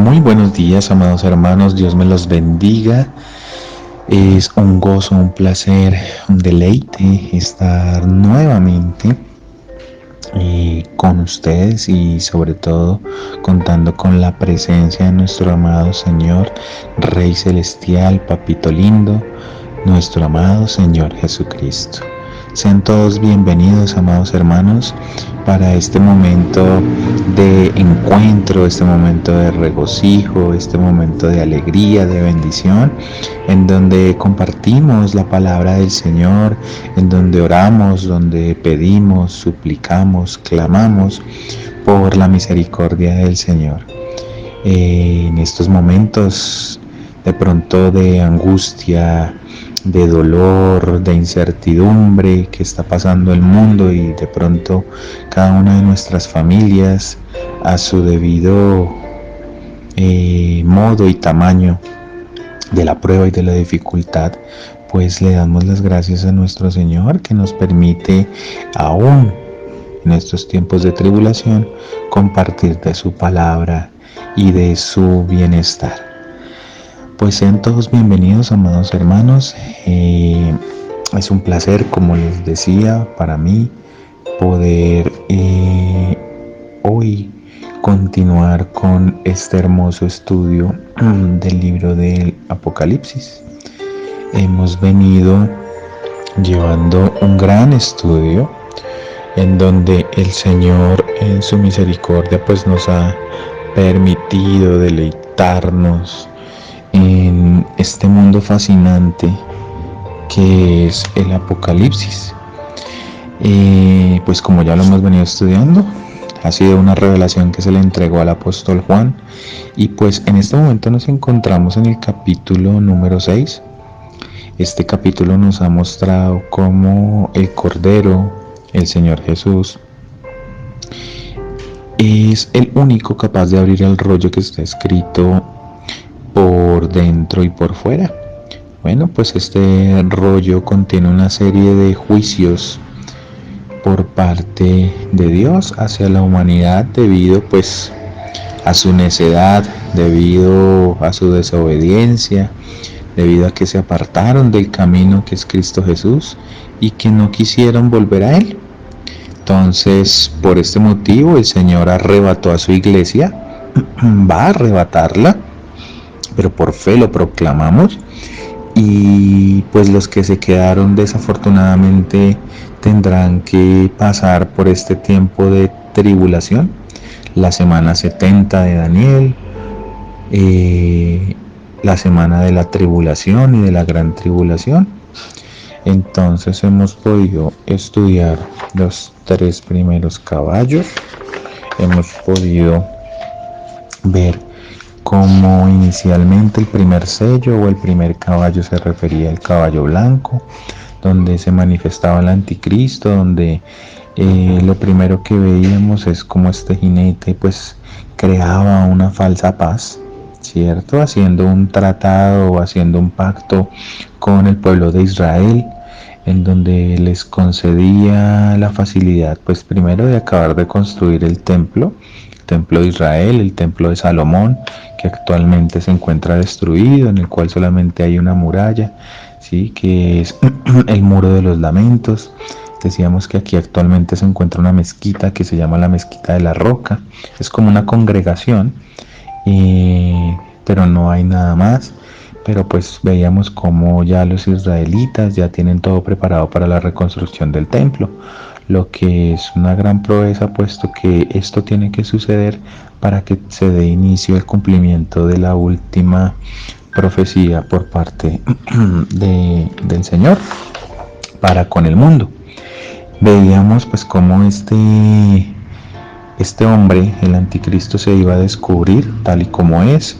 Muy buenos días, amados hermanos, Dios me los bendiga. Es un gozo, un placer, un deleite estar nuevamente con ustedes y sobre todo contando con la presencia de nuestro amado Señor, Rey Celestial, Papito Lindo, nuestro amado Señor Jesucristo. Sean todos bienvenidos, amados hermanos, para este momento de encuentro, este momento de regocijo, este momento de alegría, de bendición, en donde compartimos la palabra del Señor, en donde oramos, donde pedimos, suplicamos, clamamos por la misericordia del Señor. En estos momentos de pronto de angustia, de dolor, de incertidumbre que está pasando el mundo y de pronto cada una de nuestras familias a su debido modo y tamaño de la prueba y de la dificultad, pues le damos las gracias a nuestro Señor que nos permite aún en estos tiempos de tribulación compartir de su palabra y de su bienestar. Pues sean todos bienvenidos, amados hermanos. Es un placer, como les decía, para mí poder hoy continuar con este hermoso estudio del libro del Apocalipsis. Hemos venido llevando un gran estudio en donde el Señor en su misericordia pues nos ha permitido deleitarnos en este mundo fascinante que es el Apocalipsis. Pues como ya lo hemos venido estudiando, ha sido una revelación que se le entregó al apóstol Juan, y pues en este momento nos encontramos en el capítulo número 6. Este capítulo nos ha mostrado cómo el Cordero, el Señor Jesús, es el único capaz de abrir el rollo que está escrito por dentro y por fuera. Bueno, pues este rollo contiene una serie de juicios por parte de Dios hacia la humanidad debido pues a su necedad, debido a su desobediencia, debido a que se apartaron del camino que es Cristo Jesús y que no quisieron volver a Él. Entonces, por este motivo, el Señor arrebató a su iglesia, va a arrebatarla, pero por fe lo proclamamos, y pues los que se quedaron desafortunadamente tendrán que pasar por este tiempo de tribulación, la semana 70 de Daniel, la semana de la tribulación y de la gran tribulación. Entonces hemos podido estudiar los 3 primeros caballos, hemos podido ver cómo inicialmente el primer sello o el primer caballo se refería al caballo blanco, donde se manifestaba el anticristo, donde lo primero que veíamos es cómo este jinete pues creaba una falsa paz, ¿cierto? Haciendo un tratado o haciendo un pacto con el pueblo de Israel, en donde les concedía la facilidad pues primero de acabar de construir el templo de Israel, el templo de Salomón, que actualmente se encuentra destruido, en el cual solamente hay una muralla, ¿sí? Que es el muro de los lamentos. Decíamos que aquí actualmente se encuentra una mezquita que se llama la Mezquita de la Roca, es como una congregación, pero no hay nada más. Pero pues veíamos como ya los israelitas ya tienen todo preparado para la reconstrucción del templo, lo que es una gran proeza, puesto que esto tiene que suceder para que se dé inicio al cumplimiento de la última profecía por parte del Señor para con el mundo. Veíamos pues cómo este hombre, el anticristo, se iba a descubrir tal y como es,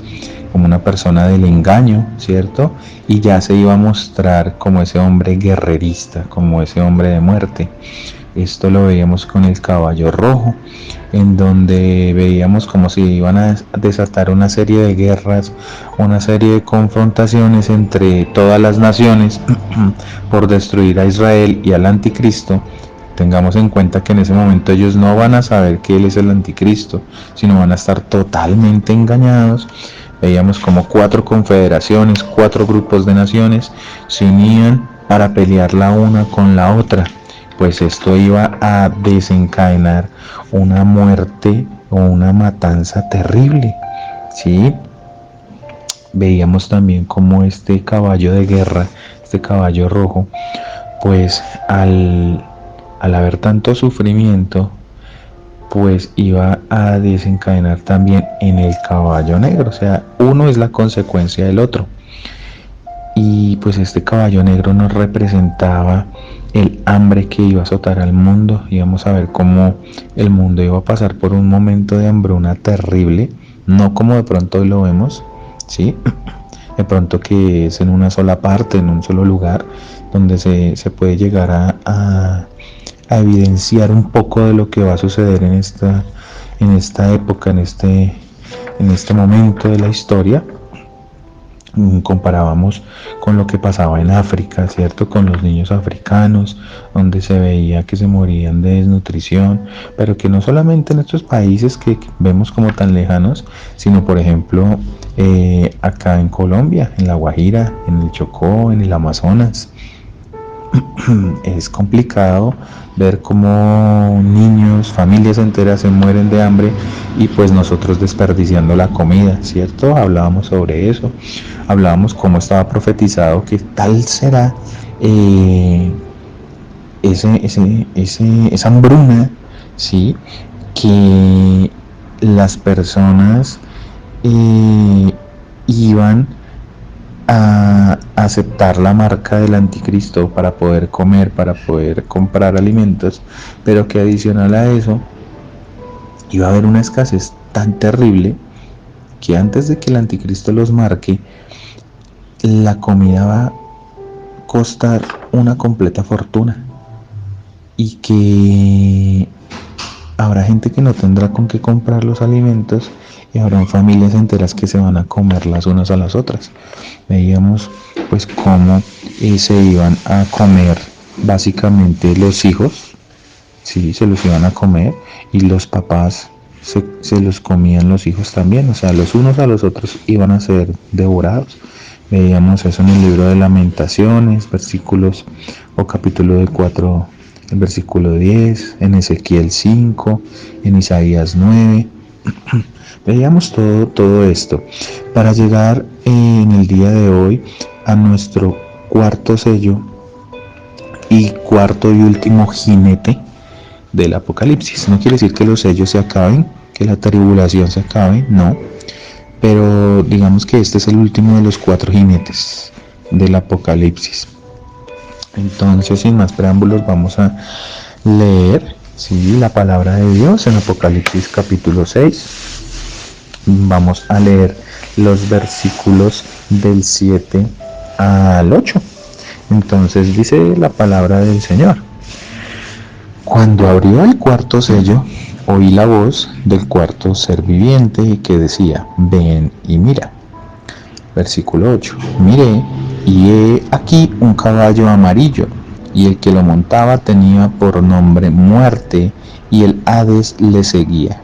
como una persona del engaño, ¿cierto? Y ya se iba a mostrar como ese hombre guerrerista, como ese hombre de muerte. Esto lo veíamos con el caballo rojo, en donde veíamos como si iban a desatar una serie de guerras, una serie de confrontaciones entre todas las naciones por destruir a Israel y al anticristo, Tengamos en cuenta que en ese momento ellos no van a saber que Él es el anticristo, sino van a estar totalmente engañados. Veíamos como 4 confederaciones, 4 grupos de naciones se unían para pelear la una con la otra, pues esto iba a desencadenar una muerte o una matanza terrible, ¿sí? Veíamos también como este caballo de guerra, este caballo rojo, pues al haber tanto sufrimiento, pues iba a desencadenar también en el caballo negro, o sea, uno es la consecuencia del otro. Y pues este caballo negro nos representaba el hambre que iba a azotar al mundo. Íbamos a ver cómo el mundo iba a pasar por un momento de hambruna terrible, no como de pronto hoy lo vemos, ¿sí? De pronto que es en una sola parte, en un solo lugar, donde se puede llegar a evidenciar un poco de lo que va a suceder en esta época, en este momento de la historia. Comparábamos con lo que pasaba en África, ¿cierto? Con los niños africanos, donde se veía que se morían de desnutrición, pero que no solamente en estos países que vemos como tan lejanos, sino por ejemplo acá en Colombia, en La Guajira, en el Chocó, en el Amazonas. Es complicado ver cómo niños, familias enteras se mueren de hambre y pues nosotros desperdiciando la comida, ¿cierto? Hablábamos sobre eso, hablábamos cómo estaba profetizado que tal será esa hambruna, ¿sí? Que las personas iban a aceptar la marca del anticristo para poder comer, para poder comprar alimentos, pero que adicional a eso iba a haber una escasez tan terrible que antes de que el anticristo los marque, la comida va a costar una completa fortuna y que habrá gente que no tendrá con qué comprar los alimentos y habrán familias enteras que se van a comer las unas a las otras. Veíamos pues cómo se iban a comer básicamente los hijos, sí, se los iban a comer y los papás se los comían los hijos también, o sea, los unos a los otros iban a ser devorados. Veíamos eso en el libro de Lamentaciones, versículos o capítulo de 4, el versículo 10, en Ezequiel 5, en Isaías 9. Veíamos todo esto para llegar en el día de hoy a nuestro cuarto sello y cuarto y último jinete del Apocalipsis. No quiere decir que los sellos se acaben, que la tribulación se acabe, no, pero digamos que este es el último de los 4 jinetes del Apocalipsis. Entonces, sin más preámbulos, vamos a leer, ¿sí?, la palabra de Dios en Apocalipsis capítulo 6. Vamos a leer los versículos del 7 al 8. Entonces dice la palabra del Señor: cuando abrió el cuarto sello, oí la voz del cuarto ser viviente que decía: ven y mira. Versículo 8. Miré y he aquí un caballo amarillo, y el que lo montaba tenía por nombre Muerte, y el Hades le seguía.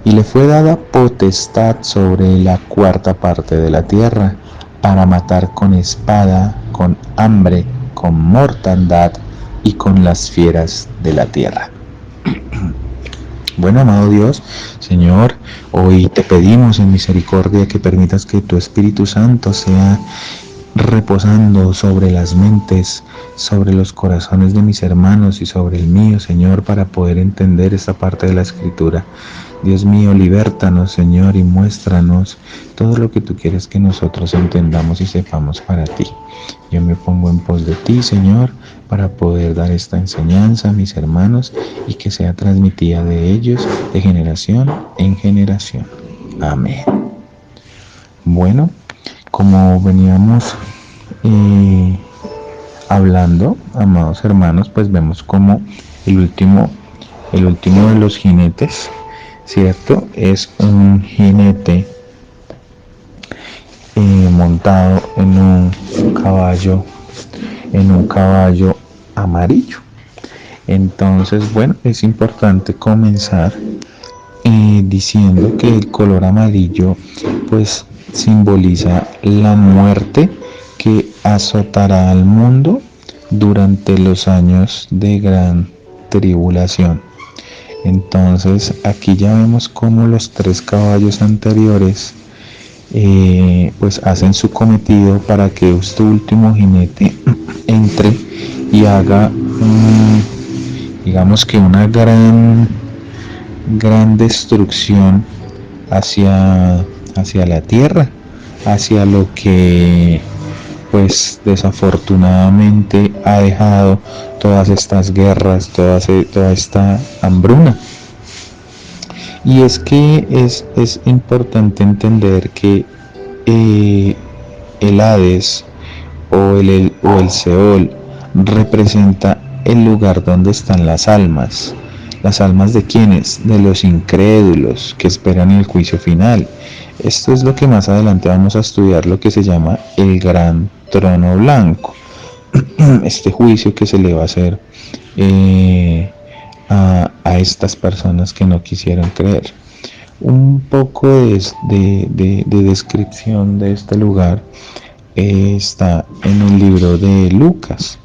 Y le fue dada potestad sobre la cuarta parte de la tierra, para matar con espada, con hambre, con mortandad y con las fieras de la tierra. Bueno, amado Dios, Señor, hoy te pedimos en misericordia que permitas que tu Espíritu Santo sea reposando sobre las mentes, sobre los corazones de mis hermanos y sobre el mío, Señor, para poder entender esta parte de la Escritura. Dios mío, libértanos, Señor, y muéstranos todo lo que tú quieres que nosotros entendamos y sepamos para ti. Yo me pongo en pos de ti, Señor, para poder dar esta enseñanza a mis hermanos y que sea transmitida de ellos de generación en generación. Amén. Bueno, como veníamos hablando, amados hermanos, pues vemos como el último de los jinetes, ¿cierto? Es un jinete montado en un caballo amarillo. Entonces, bueno, es importante comenzar diciendo que el color amarillo pues simboliza la muerte que azotará al mundo durante los años de gran tribulación. Entonces aquí ya vemos cómo los 3 caballos anteriores pues hacen su cometido para que este último jinete entre y haga digamos que una gran destrucción hacia la tierra, hacia lo que pues desafortunadamente ha dejado todas estas guerras, toda esta hambruna. Y es que es importante entender que el Hades o el Seol representa el lugar donde están las almas. ¿Las almas de quiénes? De los incrédulos que esperan el juicio final. Esto es lo que más adelante vamos a estudiar, lo que se llama el gran trono blanco. Este juicio que se le va a hacer a estas personas que no quisieron creer. Un poco de descripción de este lugar está en el libro de Lucas,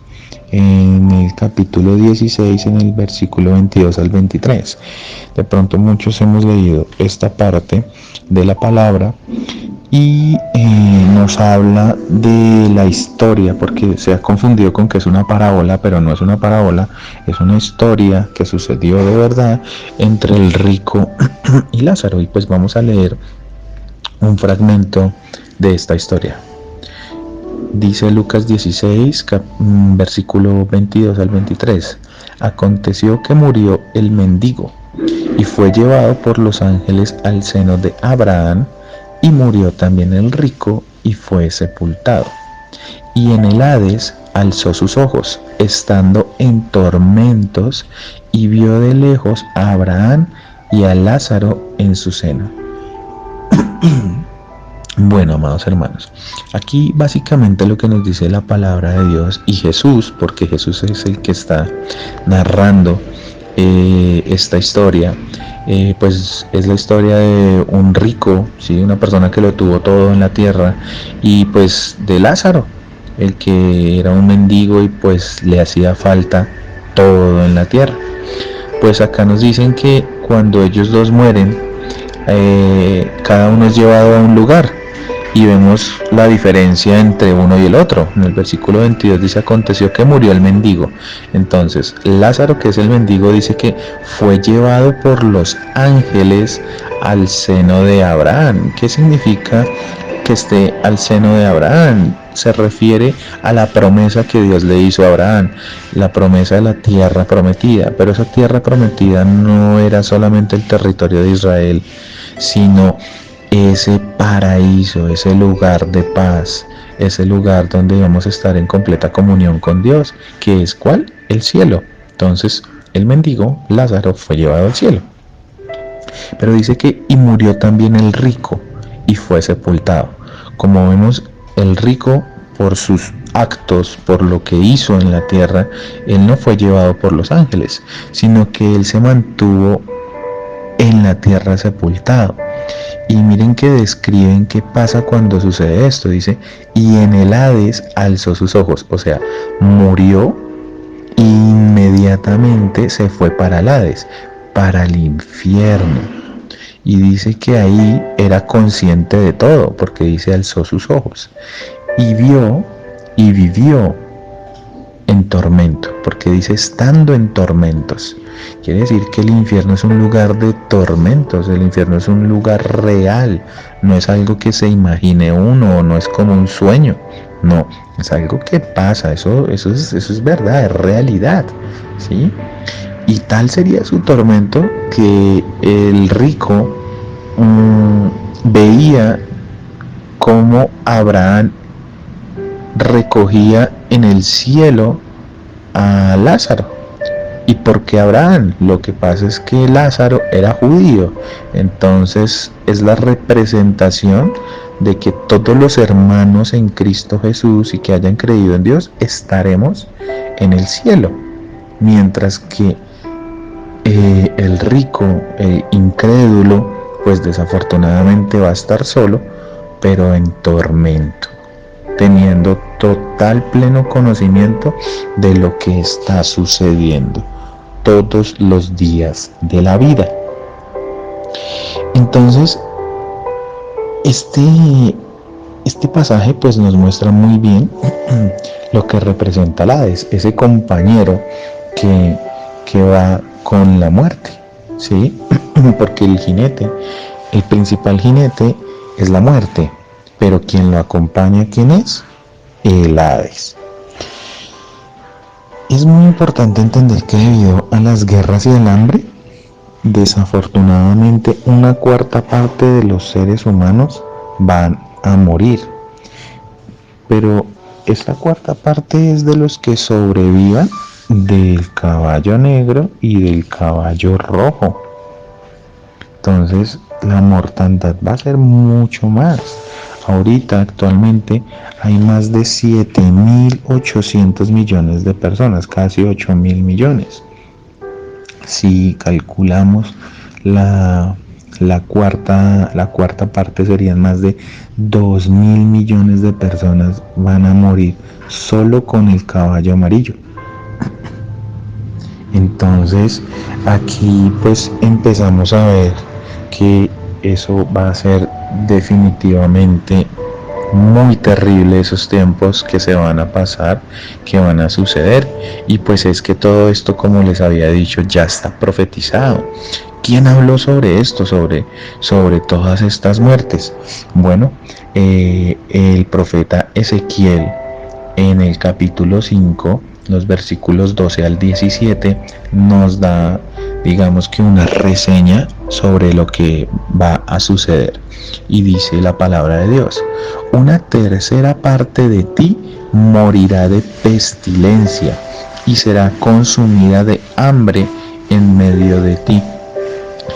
en el capítulo 16, en el versículo 22 al 23. De pronto muchos hemos leído esta parte de la palabra y nos habla de la historia, porque se ha confundido con que es una parábola, pero no es una parábola, es una historia que sucedió de verdad entre el rico y Lázaro. Y pues vamos a leer un fragmento de esta historia. Dice Lucas 16, versículo 22 al 23. Aconteció que murió el mendigo y fue llevado por los ángeles al seno de Abraham, y murió también el rico y fue sepultado. Y en el Hades alzó sus ojos, estando en tormentos, y vio de lejos a Abraham y a Lázaro en su seno. Bueno, amados hermanos, aquí básicamente lo que nos dice la palabra de Dios y Jesús, porque Jesús es el que está narrando esta historia, pues es la historia de un rico, ¿sí? Una persona que lo tuvo todo en la tierra, y pues de Lázaro, el que era un mendigo y pues le hacía falta todo en la tierra. Pues acá nos dicen que cuando ellos dos mueren, cada uno es llevado a un lugar, y vemos la diferencia entre uno y el otro. En el versículo 22 dice: aconteció que murió el mendigo. Entonces Lázaro, que es el mendigo, dice que fue llevado por los ángeles al seno de Abraham. ¿Qué significa que esté al seno de Abraham? Se refiere a la promesa que Dios le hizo a Abraham, la promesa de la tierra prometida. Pero esa tierra prometida no era solamente el territorio de Israel, sino ese paraíso, ese lugar de paz, ese lugar donde vamos a estar en completa comunión con Dios, que es ¿cuál? El cielo. Entonces el mendigo Lázaro fue llevado al cielo. Pero dice que y murió también el rico y fue sepultado. Como vemos, el rico, por sus actos, por lo que hizo en la tierra, él no fue llevado por los ángeles, sino que él se mantuvo en la tierra sepultado. Y miren que describen qué pasa cuando sucede esto. Dice: y en el Hades alzó sus ojos. O sea, murió e inmediatamente se fue para el Hades, para el infierno. Y dice que ahí era consciente de todo, porque dice: alzó sus ojos y vio y vivió en tormento, porque dice estando en tormentos. Quiere decir que el infierno es un lugar de tormentos, el infierno es un lugar real, no es algo que se imagine uno, no es como un sueño, no, es algo que pasa, eso es verdad, es realidad, ¿sí? Y tal sería su tormento que el rico veía cómo Abraham recogía en el cielo a Lázaro. ¿Y por qué Abraham? Lo que pasa es que Lázaro era judío, entonces es la representación de que todos los hermanos en Cristo Jesús y que hayan creído en Dios estaremos en el cielo. mientras que el rico, el incrédulo, pues desafortunadamente va a estar solo, pero en tormento, teniendo total pleno conocimiento de lo que está sucediendo todos los días de la vida. Entonces, este pasaje pues nos muestra muy bien lo que representa el Hades, ese compañero que va con la muerte, ¿sí? Porque el principal jinete es la muerte, pero quien lo acompaña, ¿quién es? El Hades. Es muy importante entender que debido a las guerras y el hambre, desafortunadamente una cuarta parte de los seres humanos van a morir. Pero esta cuarta parte es de los que sobrevivan del caballo negro y del caballo rojo. Entonces la mortandad va a ser mucho más. Ahorita actualmente hay más de 7.800 millones de personas, casi 8.000 millones. Si calculamos la cuarta parte, serían más de 2.000 millones de personas van a morir solo con el caballo amarillo. Entonces aquí pues empezamos a ver que eso va a ser definitivamente muy terrible, esos tiempos que se van a pasar, que van a suceder. Y pues es que todo esto, como les había dicho, ya está profetizado. ¿Quién habló sobre esto, sobre todas estas muertes? Bueno, el profeta Ezequiel, en el capítulo 5, los versículos 12 al 17, nos da, digamos que una reseña sobre lo que va a suceder. Y dice la palabra de Dios: una tercera parte de ti morirá de pestilencia y será consumida de hambre en medio de ti,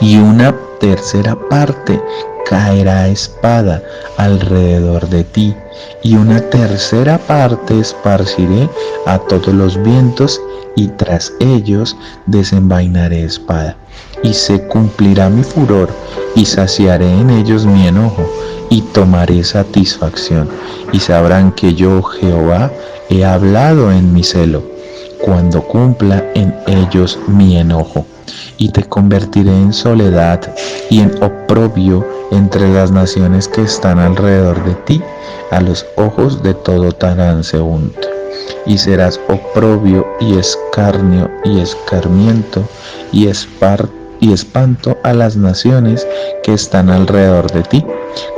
y una tercera parte caerá a espada alrededor de ti, y una tercera parte esparciré a todos los vientos, y tras ellos desenvainaré espada. Y se cumplirá mi furor, y saciaré en ellos mi enojo, y tomaré satisfacción, y sabrán que yo, Jehová, he hablado en mi celo, cuando cumpla en ellos mi enojo. Y te convertiré en soledad y en oprobio entre las naciones que están alrededor de ti, a los ojos de todo transeúnte. Y serás oprobio y escarnio y escarmiento y espanto a las naciones que están alrededor de ti,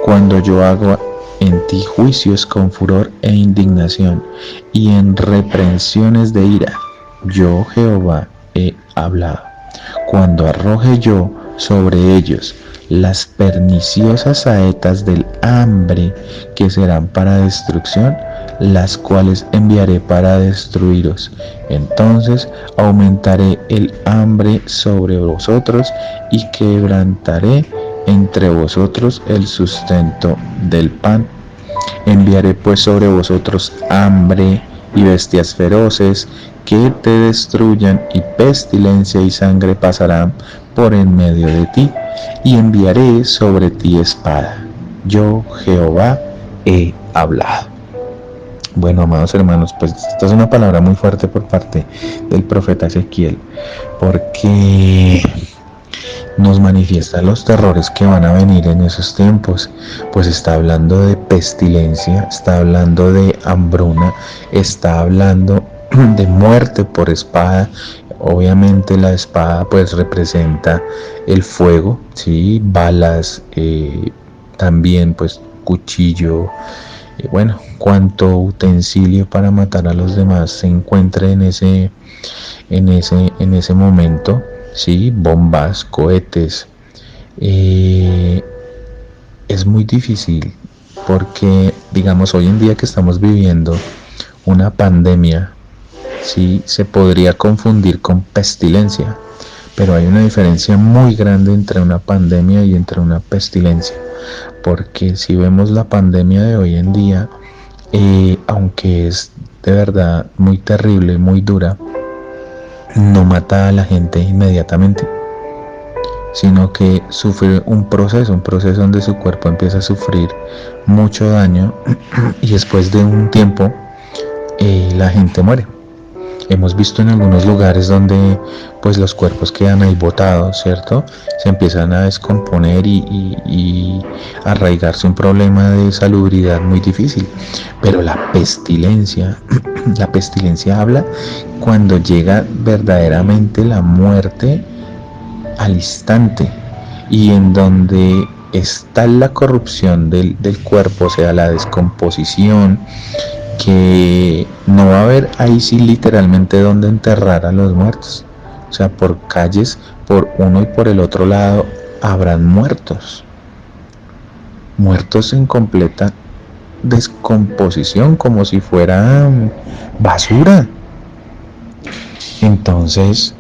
cuando yo hago en ti juicios con furor e indignación, y en reprensiones de ira. Yo, Jehová, he hablado. Cuando arroje yo sobre ellos las perniciosas saetas del hambre, que serán para destrucción, las cuales enviaré para destruiros, entonces aumentaré el hambre sobre vosotros, y quebrantaré entre vosotros el sustento del pan. Enviaré pues sobre vosotros hambre y bestias feroces que te destruyan, y pestilencia y sangre pasarán por en medio de ti, y enviaré sobre ti espada. Yo, Jehová, he hablado. Bueno, amados hermanos, pues esta es una palabra muy fuerte por parte del profeta Ezequiel, porque nos manifiesta los terrores que van a venir en esos tiempos. Pues está hablando de pestilencia, está hablando de hambruna, está hablando de muerte por espada. Obviamente la espada pues representa el fuego, ¿sí? Balas, también pues cuchillo, bueno, cuanto utensilio para matar a los demás se encuentre en ese momento, ¿sí? Bombas, cohetes. Es muy difícil, porque digamos hoy en día que estamos viviendo una pandemia, sí, se podría confundir con pestilencia, pero hay una diferencia muy grande entre una pandemia y entre una pestilencia, porque si vemos la pandemia de hoy en día, aunque es de verdad muy terrible, muy dura, no mata a la gente inmediatamente, sino que sufre un proceso donde su cuerpo empieza a sufrir mucho daño y después de un tiempo la gente muere. Hemos visto en algunos lugares donde pues los cuerpos quedan ahí botados, ¿cierto? Se empiezan a descomponer y arraigarse un problema de salubridad muy difícil. Pero la pestilencia, la pestilencia habla cuando llega verdaderamente la muerte al instante y en donde está la corrupción del cuerpo, o sea, la descomposición, que no va a haber ahí sí literalmente donde enterrar a los muertos. O sea, por calles, por uno y por el otro lado, habrán muertos. Muertos en completa descomposición, como si fueran basura. Entonces,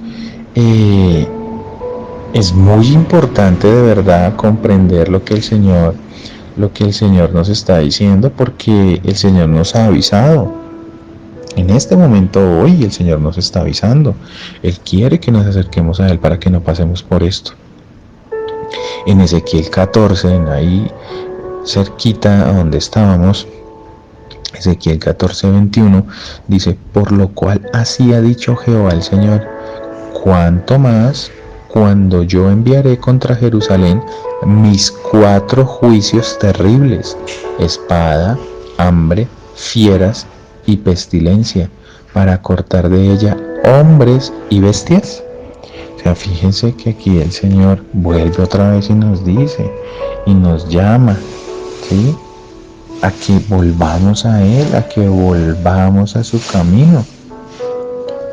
es muy importante de verdad comprender lo que el Señor nos está diciendo, porque el Señor nos ha avisado. En este momento hoy el Señor nos está avisando. Él quiere que nos acerquemos a Él para que no pasemos por esto. En Ezequiel 14, en ahí cerquita a donde estábamos, Ezequiel 14:21 dice: por lo cual así ha dicho Jehová el Señor, cuanto más cuando yo enviaré contra Jerusalén mis 4 juicios terribles: espada, hambre, fieras y pestilencia, para cortar de ella hombres y bestias. O sea, fíjense que aquí el Señor vuelve otra vez y nos dice y nos llama, ¿sí?, a que volvamos a Él, a que volvamos a su camino,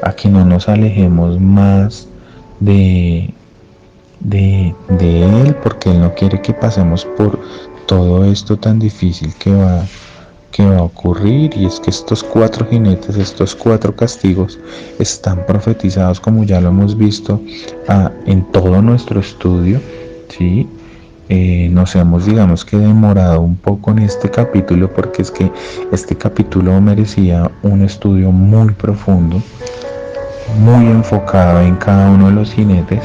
a que no nos alejemos más de Él, porque Él no quiere que pasemos por todo esto tan difícil que va a ocurrir. Y es que estos 4 jinetes, estos 4 castigos están profetizados, como ya lo hemos visto en todo nuestro estudio, ¿sí? Nos hemos, digamos que, demorado un poco en este capítulo, porque es que este capítulo merecía un estudio muy profundo, muy enfocado en cada uno de los jinetes,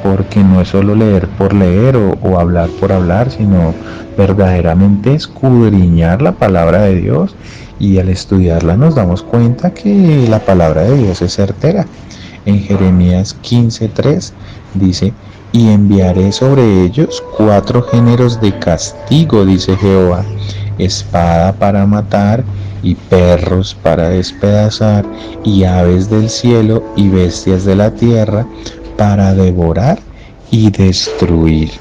porque no es solo leer por leer o hablar por hablar, sino verdaderamente escudriñar la palabra de Dios, y al estudiarla nos damos cuenta que la palabra de Dios es certera. En Jeremías 15:3 dice: y enviaré sobre ellos 4 géneros de castigo, dice Jehová: espada para matar, y perros para despedazar, y aves del cielo y bestias de la tierra para devorar y destruir.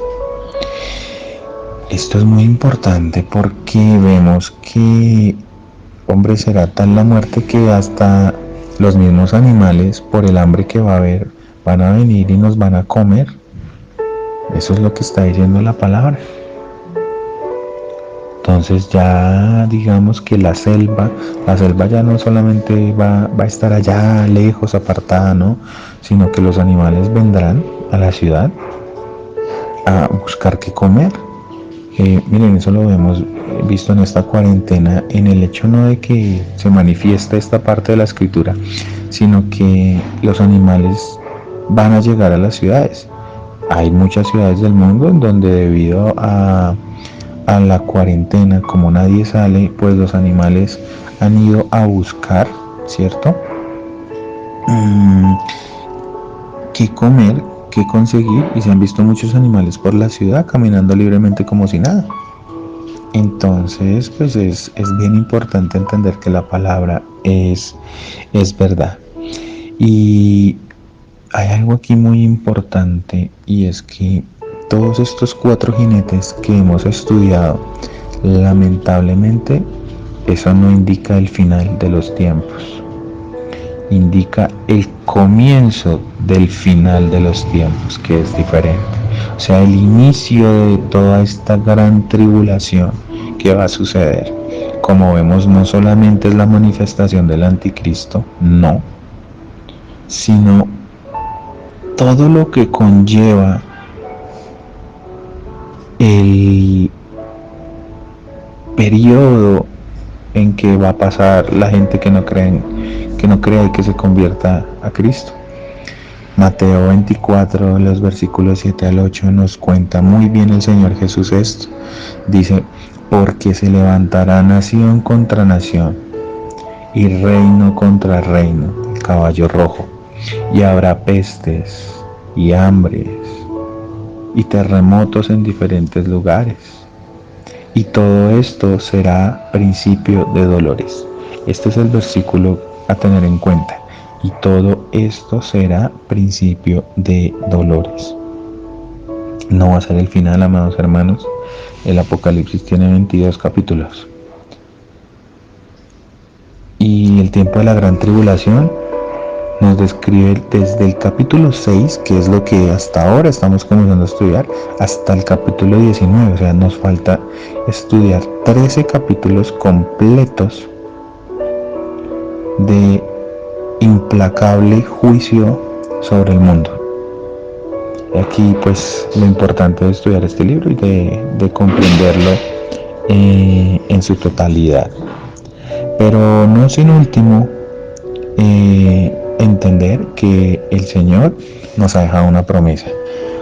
Esto es muy importante porque vemos que, hombre, será tal la muerte que hasta los mismos animales, por el hambre que va a haber, van a venir y nos van a comer. Eso es lo que está diciendo la palabra. Entonces ya digamos que la selva ya no solamente va a estar allá lejos, apartada, ¿no?, sino que los animales vendrán a la ciudad a buscar qué comer. Miren, eso lo hemos visto en esta cuarentena, en el hecho no de que se manifieste esta parte de la escritura, sino que los animales van a llegar a las ciudades. Hay muchas ciudades del mundo en donde, debido a la cuarentena, como nadie sale, pues los animales han ido a buscar, ¿cierto?, qué comer, qué conseguir, y se han visto muchos animales por la ciudad caminando libremente como si nada. Entonces, pues es bien importante entender que la palabra es verdad. Y hay algo aquí muy importante, y es que todos estos 4 jinetes que hemos estudiado, lamentablemente, eso no indica el final de los tiempos, indica el comienzo del final de los tiempos, que es diferente. O sea, el inicio de toda esta gran tribulación que va a suceder. Como vemos, no solamente es la manifestación del anticristo, no, sino todo lo que conlleva el periodo en que va a pasar la gente que no crea y que se convierta a Cristo. Mateo 24, los versículos 7 al 8 nos cuenta muy bien el Señor Jesús esto. Dice, porque se levantará nación contra nación y reino contra reino, el caballo rojo, y habrá pestes y hambres y terremotos en diferentes lugares. Y todo esto será principio de dolores. Este es el versículo a tener en cuenta. Y todo esto será principio de dolores. No va a ser el final, amados hermanos. El Apocalipsis tiene 22 capítulos. Y el tiempo de la gran tribulación nos describe desde el capítulo 6, que es lo que hasta ahora estamos comenzando a estudiar, hasta el capítulo 19. O sea, nos falta estudiar 13 capítulos completos de implacable juicio sobre el mundo. Aquí pues lo importante de estudiar este libro y de comprenderlo en su totalidad. Pero no sin último entender que el Señor nos ha dejado una promesa.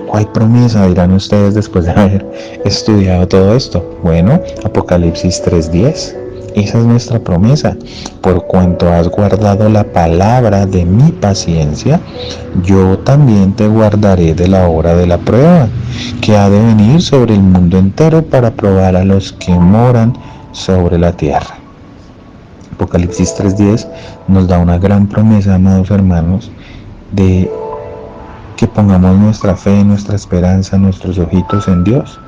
¿Cuál promesa? Dirán ustedes después de haber estudiado todo esto. Bueno, Apocalipsis 3:10. Esa es nuestra promesa. Por cuanto has guardado la palabra de mi paciencia, yo también te guardaré de la hora de la prueba, que ha de venir sobre el mundo entero para probar a los que moran sobre la tierra. Apocalipsis 3:10 nos da una gran promesa, amados hermanos, de que pongamos nuestra fe, nuestra esperanza, nuestros ojitos en Dios,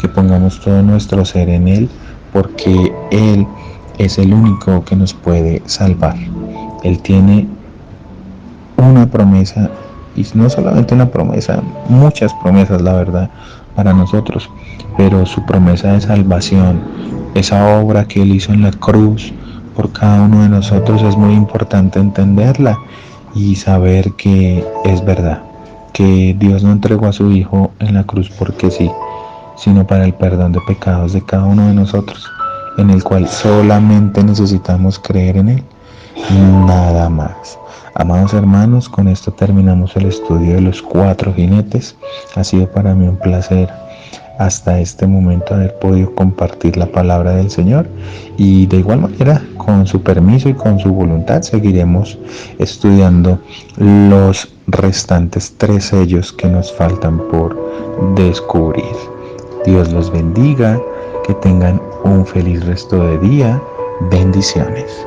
que pongamos todo nuestro ser en Él, porque Él es el único que nos puede salvar. Él tiene una promesa, y no solamente una promesa, muchas promesas, la verdad, para nosotros, pero su promesa de salvación, esa obra que Él hizo en la cruz por cada uno de nosotros, es muy importante entenderla y saber que es verdad, que Dios no entregó a su Hijo en la cruz porque sí, sino para el perdón de pecados de cada uno de nosotros, en el cual solamente necesitamos creer en Él, nada más. Amados hermanos, con esto terminamos el estudio de los 4 jinetes. Ha sido para mí un placer hasta este momento haber podido compartir la palabra del Señor, y de igual manera, con su permiso y con su voluntad, seguiremos estudiando los restantes 3 sellos que nos faltan por descubrir. Dios los bendiga, que tengan un feliz resto de día. Bendiciones.